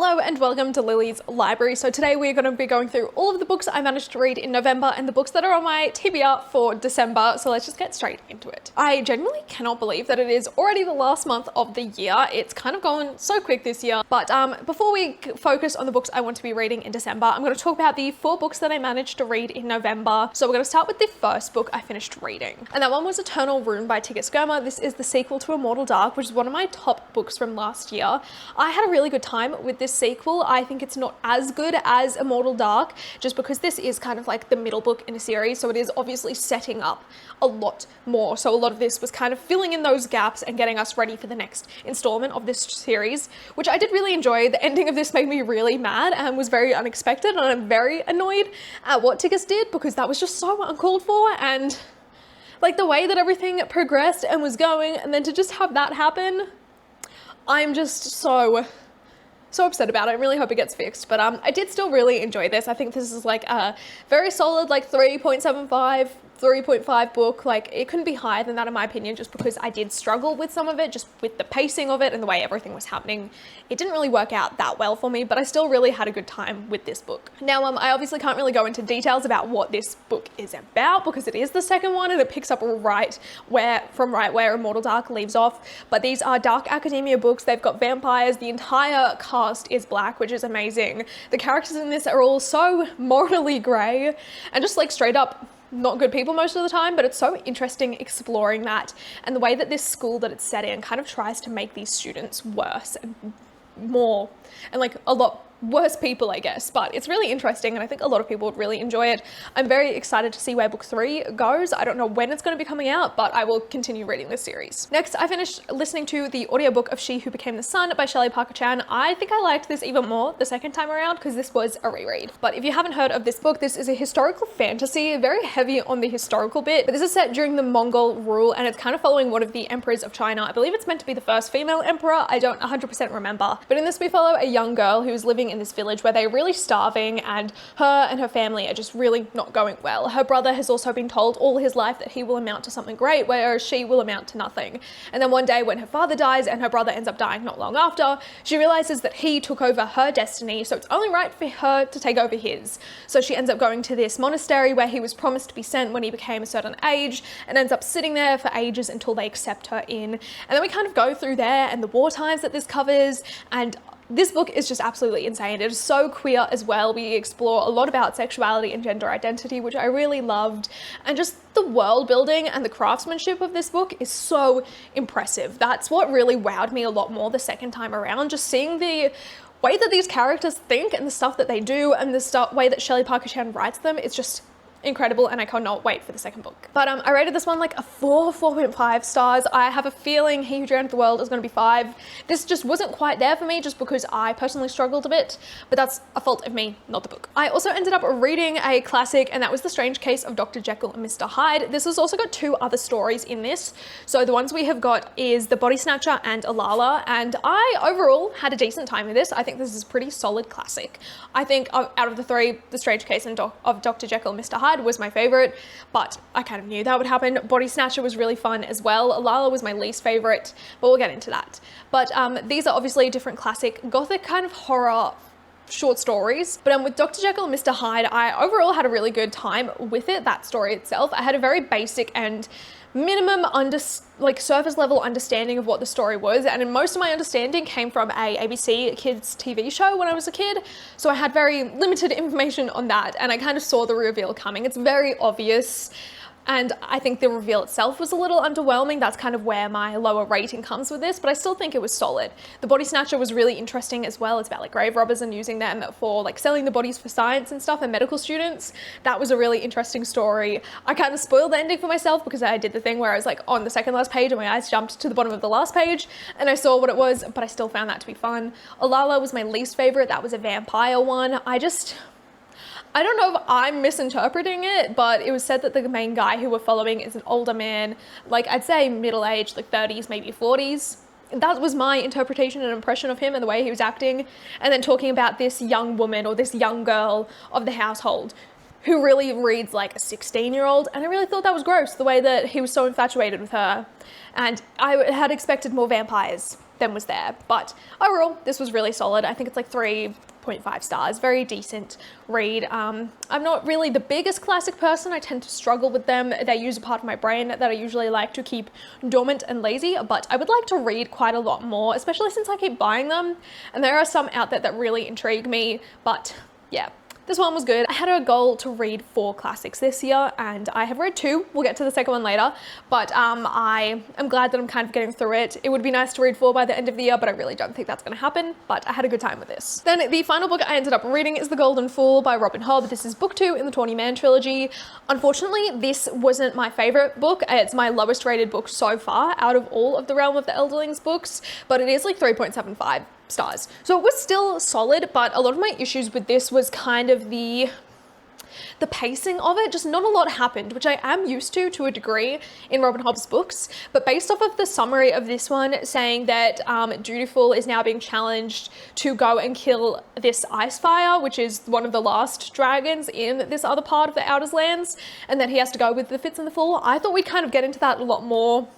Hello and welcome to Lily's Library. So today we're going to be going through all of the books I managed to read in November and the books that are on my TBR for December. So let's just get straight into it. I genuinely cannot believe that it is already the last month of the year. It's kind of gone so quick this year. But before we focus on the books I want to be reading in December, I'm going to talk about the 4 books that I managed to read in November. So we're going to start with the first book I finished reading. And that one was Eternal Rune by Tigger Skirmer. This is the sequel to Immortal Dark, which is one of my top books from last year. I had a really good time with this sequel. I think it's not as good as Immortal Dark, just because this is kind of like the middle book in a series, so it is obviously setting up a lot more. So a lot of this was kind of filling in those gaps and getting us ready for the next installment of this series, which I did really enjoy. The ending of this made me really mad and was very unexpected, and I'm very annoyed at what Tigger did because that was just so uncalled for, and like the way that everything progressed and was going, and then to just have that happen, I'm just so upset about it. I really hope it gets fixed, but I did still really enjoy this. I think this is like a very solid like 3.75, 3.5 book. Like it couldn't be higher than that in my opinion, just because I did struggle with some of it, just with the pacing of it and the way everything was happening. It didn't really work out that well for me, but I still really had a good time with this book. Now, I obviously can't really go into details about what this book is about because it is the second one and it picks up right where Immortal Dark leaves off. But these are dark academia books. They've got vampires. The entire cast is black, which is amazing. The characters in this are all so morally grey and just like straight up not good people most of the time, but it's so interesting exploring that and the way that this school that it's set in kind of tries to make these students worse and more and like a lot worse people, I guess, but it's really interesting and I think a lot of people would really enjoy it. I'm very excited to see where book 3 goes. I don't know when it's going to be coming out, but I will continue reading this series. Next, I finished listening to the audiobook of She Who Became the Sun by Shelley Parker Chan. I think I liked this even more the second time around because this was a reread. But if you haven't heard of this book, this is a historical fantasy, very heavy on the historical bit, but this is set during the Mongol rule and it's kind of following one of the emperors of China. I believe it's meant to be the first female emperor. I don't 100% remember, but in this we follow a young girl who's living in this village where they're really starving and her family are just really not going well. Her brother has also been told all his life that he will amount to something great, whereas she will amount to nothing. And then one day when her father dies and her brother ends up dying not long after, she realizes that he took over her destiny, so it's only right for her to take over his. So she ends up going to this monastery where he was promised to be sent when he became a certain age and ends up sitting there for ages until they accept her in. And then we kind of go through there and the war times that this covers, and this book is just absolutely insane. It is so queer as well. We explore a lot about sexuality and gender identity, which I really loved. And just the world building and the craftsmanship of this book is so impressive. That's what really wowed me a lot more the second time around. Just seeing the way that these characters think and the stuff that they do and the way that Shelley Parker Chan writes them, it's just incredible, and I cannot wait for the second book. But I rated this one like a 4.5 stars. I have a feeling He Who Drowned the World is going to be 5. This just wasn't quite there for me just because I personally struggled a bit, but that's a fault of me, not the book. I also ended up reading a classic, and that was The Strange Case of Dr. Jekyll and Mr. Hyde. This has also got 2 other stories in this. So the ones we have got is The Body Snatcher and Alala, and I overall had a decent time with this. I think this is a pretty solid classic. I think out of the 3, The Strange Case of Dr. Jekyll and Mr. Hyde was my favorite, but I kind of knew that would happen. Body Snatcher was really fun as well. Alala was my least favorite, but we'll get into that. But these are obviously different classic gothic kind of horror short stories. But with Dr. Jekyll and Mr. Hyde, I overall had a really good time with it, that story itself. I had a very basic and minimum surface level understanding of what the story was, and most of my understanding came from a ABC Kids TV show when I was a kid, so I had very limited information on that, and I kind of saw the reveal coming. It's very obvious, and I think the reveal itself was a little underwhelming. That's kind of where my lower rating comes with this, but I still think it was solid. The Body Snatcher was really interesting as well. It's about like grave robbers and using them for like selling the bodies for science and stuff and medical students. That was a really interesting story. I kind of spoiled the ending for myself because I did the thing where I was like on the second last page and my eyes jumped to the bottom of the last page and I saw what it was, but I still found that to be fun. Alala was my least favorite. That was a vampire one. I don't know if I'm misinterpreting it, but it was said that the main guy who we're following is an older man, like I'd say middle-aged, like 30s, maybe 40s. That was my interpretation and impression of him and the way he was acting. And then talking about this young woman or this young girl of the household who really reads like a 16-year-old. And I really thought that was gross, the way that he was so infatuated with her. And I had expected more vampires. then was there. But overall, this was really solid. I think it's like 3.5 stars, very decent read. I'm not really the biggest classic person. I tend to struggle with them. They use a part of my brain that I usually like to keep dormant and lazy, but I would like to read quite a lot more, especially since I keep buying them. And there are some out there that really intrigue me, but yeah. This one was good. I had a goal to read 4 classics this year, and I have read 2. We'll get to the second one later, but I am glad that I'm kind of getting through it. It would be nice to read 4 by the end of the year, but I really don't think that's going to happen, but I had a good time with this. Then the final book I ended up reading is The Golden Fool by Robin Hobb. This is book 2 in the Tawny Man trilogy. Unfortunately, this wasn't my favorite book. It's my lowest rated book so far out of all of the Realm of the Elderlings books, but it is like 3.75 stars. So it was still solid, but a lot of my issues with this was kind of the pacing of it. Just not a lot happened, which I am used to a degree in Robin Hobb's books. But based off of the summary of this one saying that Dutiful is now being challenged to go and kill this ice fire, which is one of the last dragons in this other part of the Outer Lands, and then he has to go with the Fitz and the Fool, I thought we'd kind of get into that a lot more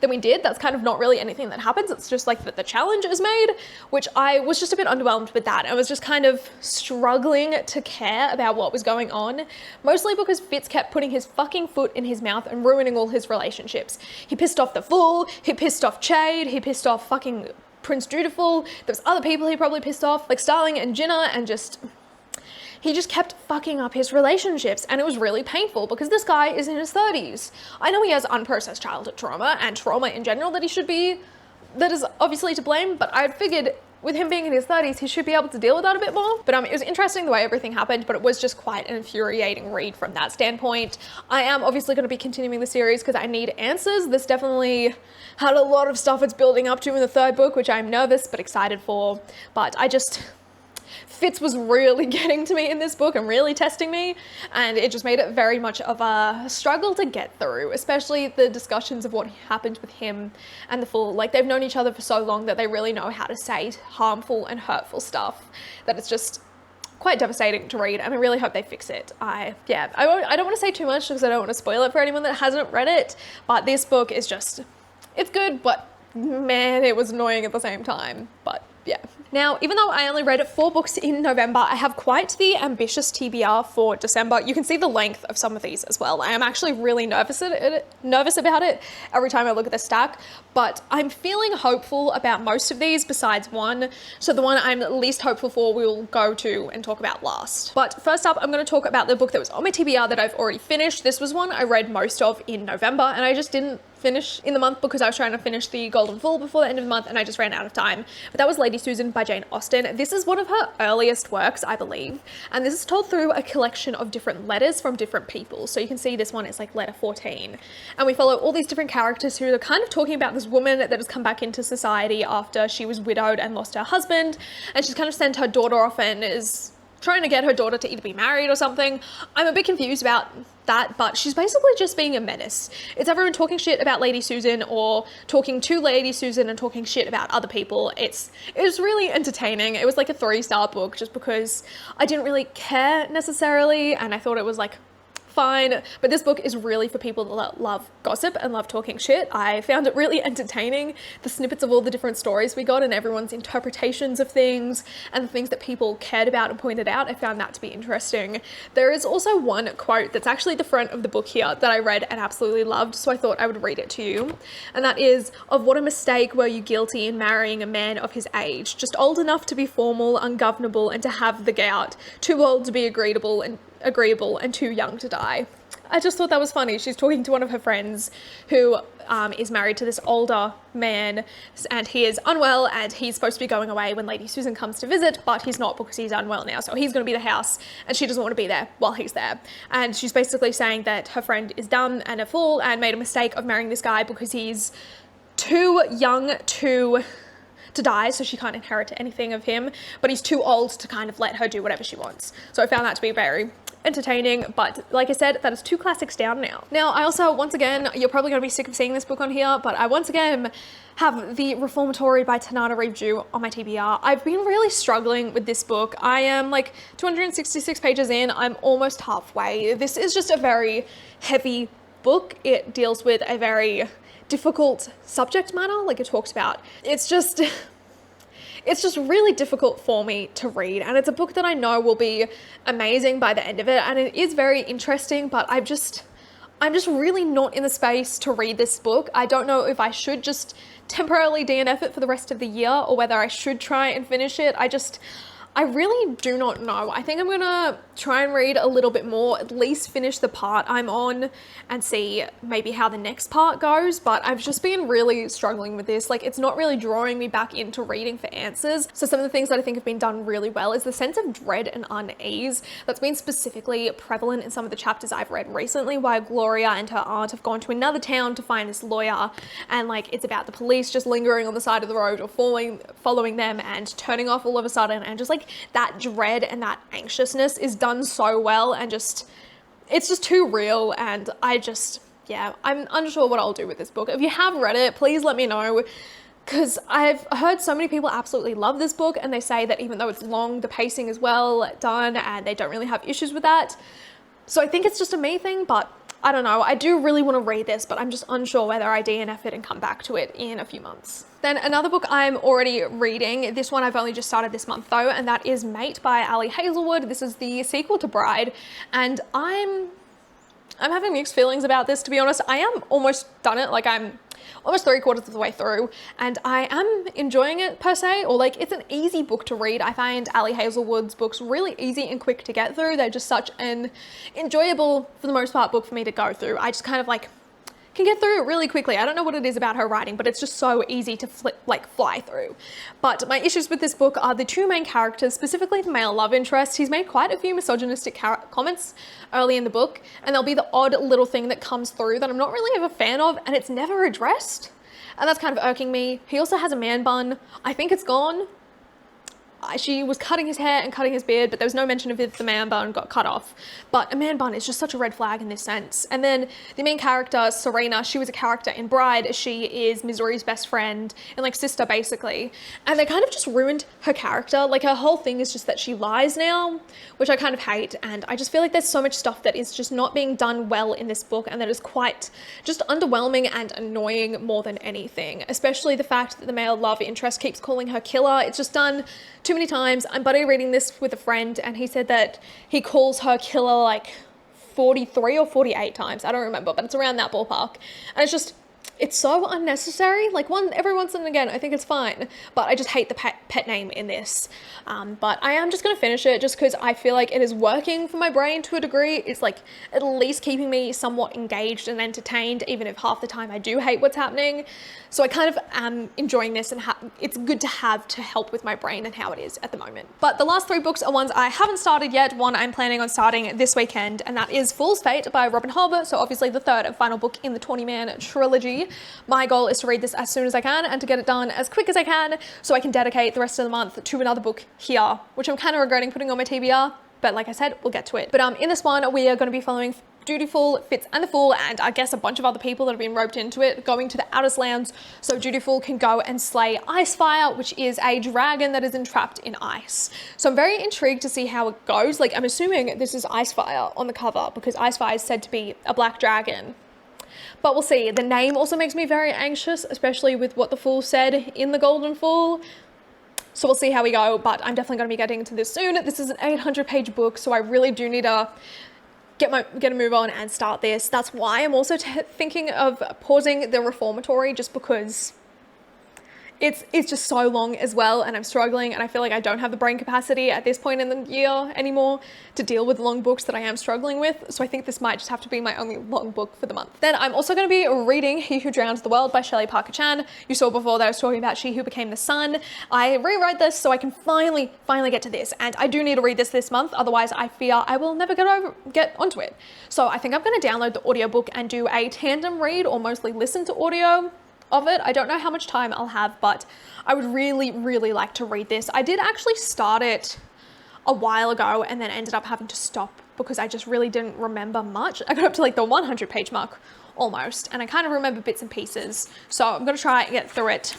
than we did. That's kind of not really anything that happens. It's just like that the challenge is made, which I was just a bit underwhelmed with that. I was just kind of struggling to care about what was going on, mostly because Fitz kept putting his fucking foot in his mouth and ruining all his relationships. He pissed off the Fool, he pissed off Chade, he pissed off fucking Prince Dutiful. There's other people he probably pissed off, like Starling and Jinna, and he just kept fucking up his relationships, and it was really painful because this guy is in his 30s. I know he has unprocessed childhood trauma and trauma in general that is obviously to blame, but I figured with him being in his 30s, he should be able to deal with that a bit more. But it was interesting the way everything happened, but it was just quite an infuriating read from that standpoint. I am obviously going to be continuing the series because I need answers. This definitely had a lot of stuff it's building up to in the 3rd book, which I'm nervous but excited for. But Fitz was really getting to me in this book and really testing me, and it just made it very much of a struggle to get through, especially the discussions of what happened with him and the Fool. Like, they've known each other for so long that they really know how to say harmful and hurtful stuff that it's just quite devastating to read, and I really hope they fix it. I don't want to say too much because I don't want to spoil it for anyone that hasn't read it, but this book is it's good, but man, it was annoying at the same time. But yeah. Now, even though I only read 4 books in November, I have quite the ambitious TBR for December. You can see the length of some of these as well. I am actually really nervous about it every time I look at the stack, but I'm feeling hopeful about most of these besides one. So the one I'm least hopeful for, we'll go to and talk about last. But first up, I'm going to talk about the book that was on my TBR that I've already finished. This was one I read most of in November, and I just didn't finish in the month because I was trying to finish The Golden Fool before the end of the month and I just ran out of time. But that was Lady Susan by Jane Austen. This is one of her earliest works, I believe, and this is told through a collection of different letters from different people. So you can see this one is like letter 14, and we follow all these different characters who are kind of talking about this woman that has come back into society after she was widowed and lost her husband, and she's kind of sent her daughter off and is trying to get her daughter to either be married or something. I'm a bit confused about that, but she's basically just being a menace. It's everyone talking shit about Lady Susan or talking to Lady Susan and talking shit about other people. It was really entertaining. It was like a 3-star book just because I didn't really care necessarily, and I thought it was like fine, but this book is really for people that love gossip and love talking shit. I found it really entertaining, the snippets of all the different stories we got and everyone's interpretations of things and the things that people cared about and pointed out. I found that to be interesting. There is also one quote that's actually the front of the book here that I read and absolutely loved, so I thought I would read it to you, and that is, "Of what a mistake were you guilty in marrying a man of his age, just old enough to be formal, ungovernable, and to have the gout, too old to be agreeable and too young to die." I just thought that was funny. She's talking to one of her friends who is married to this older man, and he is unwell, and he's supposed to be going away when Lady Susan comes to visit, but he's not because he's unwell now. So he's going to be the house, and she doesn't want to be there while he's there. And she's basically saying that her friend is dumb and a fool and made a mistake of marrying this guy because he's too young to die, so she can't inherit anything of him, but he's too old to kind of let her do whatever she wants. So I found that to be very entertaining, but like I said, that is 2 classics down now. Now, I also, once again, you're probably going to be sick of seeing this book on here, but I once again have The Reformatory by Tanana Reeve-Jew on my TBR. I've been really struggling with this book. I am like 266 pages in. I'm almost halfway. This is just a very heavy book. It deals with a very difficult subject matter, like it talks about. It's just really difficult for me to read, and it's a book that I know will be amazing by the end of it, and it is very interesting, but I'm just really not in the space to read this book. I don't know if I should just temporarily DNF it for the rest of the year or whether I should try and finish it. I really do not know. I think I'm gonna try and read a little bit more, at least finish the part I'm on and see maybe how the next part goes, but I've just been really struggling with this. Like, it's not really drawing me back into reading for answers. So some of the things that I think have been done really well is the sense of dread and unease that's been specifically prevalent in some of the chapters I've read recently, where Gloria and her aunt have gone to another town to find this lawyer, and like it's about the police just lingering on the side of the road or following them and turning off all of a sudden, and just like that dread and that anxiousness is done so well, and it's just too real, and I'm unsure what I'll do with this book. If you have read it, please let me know, because I've heard so many people absolutely love this book, and they say that even though it's long, the pacing is well done and they don't really have issues with that. So I think it's just a me thing, but I don't know. I do really want to read this, but I'm just unsure whether I DNF it and come back to it in a few months. Then another book I'm already reading, this one I've only just started this month though, and that is Mate by Ali Hazelwood. This is the sequel to Bride, and I'm having mixed feelings about this, to be honest. I am almost done it, like I'm almost 3/4 of the way through, and I am enjoying it per se, or like it's an easy book to read. I find Ali Hazelwood's books really easy and quick to get through. They're just such an enjoyable, for the most part, book for me to go through. I just kind of like can get through it really quickly. I don't know what it is about her writing, but it's just so easy to fly through. But my issues with this book are the two main characters, specifically the male love interest. He's made quite a few misogynistic comments early in the book, and there'll be the odd little thing that comes through that I'm not really a fan of, and it's never addressed. And that's kind of irking me. He also has a man bun. I think it's gone. She was cutting his hair and cutting his beard, but there was no mention of if the man bun got cut off. But a man bun is just such a red flag in this sense. And then the main character, Serena, she was a character in Bride. She is Missouri's best friend and like sister basically. And they kind of just ruined her character. Like her whole thing is just that she lies now, which I kind of hate. And I just feel like there's so much stuff that is just not being done well in this book, and that is quite just underwhelming and annoying more than anything. Especially the fact that the male love interest keeps calling her killer. It's just done too many times. I'm buddy reading this with a friend, and he said that he calls her killer like 43 or 48 times. I don't remember, but it's around that ballpark. And it's so unnecessary. Like every once and again, I think it's fine, but I just hate the pet name in this. But I am just gonna finish it just because I feel like it is working for my brain to a degree. It's like at least keeping me somewhat engaged and entertained, even if half the time I do hate what's happening. So I kind of am enjoying this, and it's good to have to help with my brain and how it is at the moment. But the last 3 books are ones I haven't started yet. One I'm planning on starting this weekend, and that is Fool's Fate by Robin Hobb. So obviously the 3rd and final book in the 20-man trilogy. My goal is to read this as soon as I can and to get it done as quick as I can so I can dedicate the rest of the month to another book here, which I'm kind of regretting putting on my TBR, but like I said, we'll get to it. But in this one, we are going to be following Dutiful, Fitz and the Fool, and I guess a bunch of other people that have been roped into it, going to the Outer Lands so Dutiful can go and slay Icefire, which is a dragon that is entrapped in ice. So I'm very intrigued to see how it goes. Like, I'm assuming this is Icefire on the cover because Icefire is said to be a black dragon. But we'll see. The name also makes me very anxious, especially with what the Fool said in the Golden Fool. So we'll see how we go, but I'm definitely going to be getting into this soon. This is an 800-page book, so I really do need to get a move on and start this. That's why I'm also thinking of pausing the Reformatory, just because it's just so long as well, and I'm struggling, and I feel like I don't have the brain capacity at this point in the year anymore to deal with long books that I am struggling with. So I think this might just have to be my only long book for the month. Then I'm also going to be reading He Who Drowns the World by Shelley Parker Chan. You saw before that I was talking about She Who Became the Sun. I rewrote this so I can finally get to this, and I do need to read this month, otherwise I fear I will never get onto it. So I think I'm going to download the audiobook and do a tandem read, or mostly listen to audio of it. I don't know how much time I'll have, but I would really like to read this. I did actually start it a while ago and then ended up having to stop because I just really didn't remember much. I got up to like the 100-page mark almost, and I kind of remember bits and pieces. So I'm going to try and get through it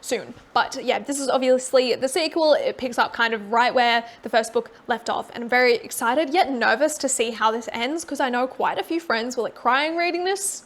soon. But yeah, this is obviously the sequel. It picks up kind of right where the first book left off, and I'm very excited yet nervous to see how this ends because I know quite a few friends were like crying reading this.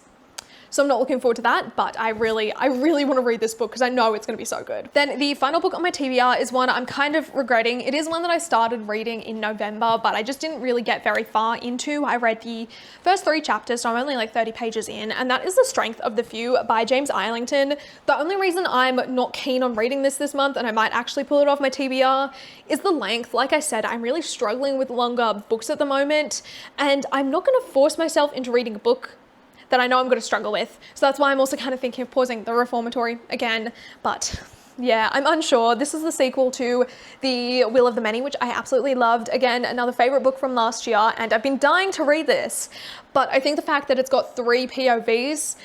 So I'm not looking forward to that, but I really want to read this book because I know it's going to be so good. Then the final book on my TBR is one I'm kind of regretting. It is one that I started reading in November, but I just didn't really get very far into. I read the first 3 chapters, so I'm only like 30 pages in, and that is The Strength of the Few by James Islington. The only reason I'm not keen on reading this month, and I might actually pull it off my TBR, is the length. Like I said, I'm really struggling with longer books at the moment, and I'm not going to force myself into reading a book that I know I'm going to struggle with. So that's why I'm also kind of thinking of pausing The Reformatory again. But yeah, I'm unsure. This is the sequel to The Will of the Many, which I absolutely loved. Again, another favorite book from last year, and I've been dying to read this. But I think the fact that it's got 3 POVs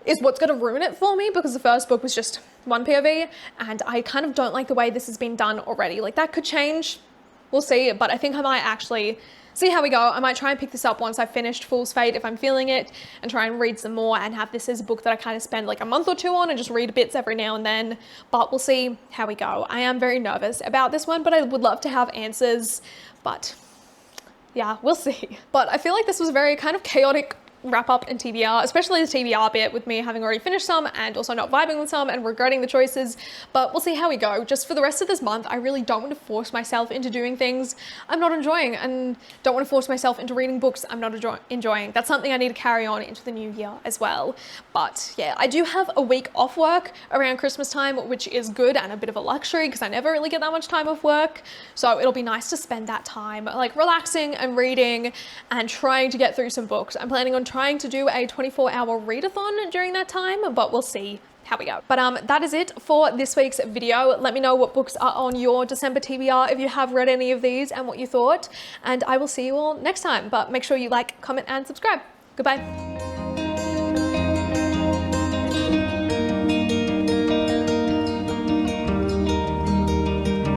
is what's going to ruin it for me, because the first book was just 1 POV, and I kind of don't like the way this has been done already. Like, that could change. We'll see, but I think I might actually see how we go. I might try and pick this up once I've finished Fool's Fate if I'm feeling it, and try and read some more and have this as a book that I kind of spend like a month or 2 on and just read bits every now and then, but we'll see how we go. I am very nervous about this one, but I would love to have answers, but yeah, we'll see. But I feel like this was a very kind of chaotic wrap up in TBR, especially the TBR bit with me having already finished some and also not vibing with some and regretting the choices, but we'll see how we go. Just for the rest of this month, I really don't want to force myself into doing things I'm not enjoying, and don't want to force myself into reading books I'm not enjoying. That's something I need to carry on into the new year as well. But yeah, I do have a week off work around Christmas time, which is good and a bit of a luxury because I never really get that much time off work. So it'll be nice to spend that time like relaxing and reading and trying to get through some books. I'm planning on trying to do a 24-hour readathon during that time, but we'll see how we go. But that is it for this week's video. Let me know what books are on your December TBR if you have read any of these and what you thought, and I will see you all next time. But make sure you like, comment, and subscribe. Goodbye.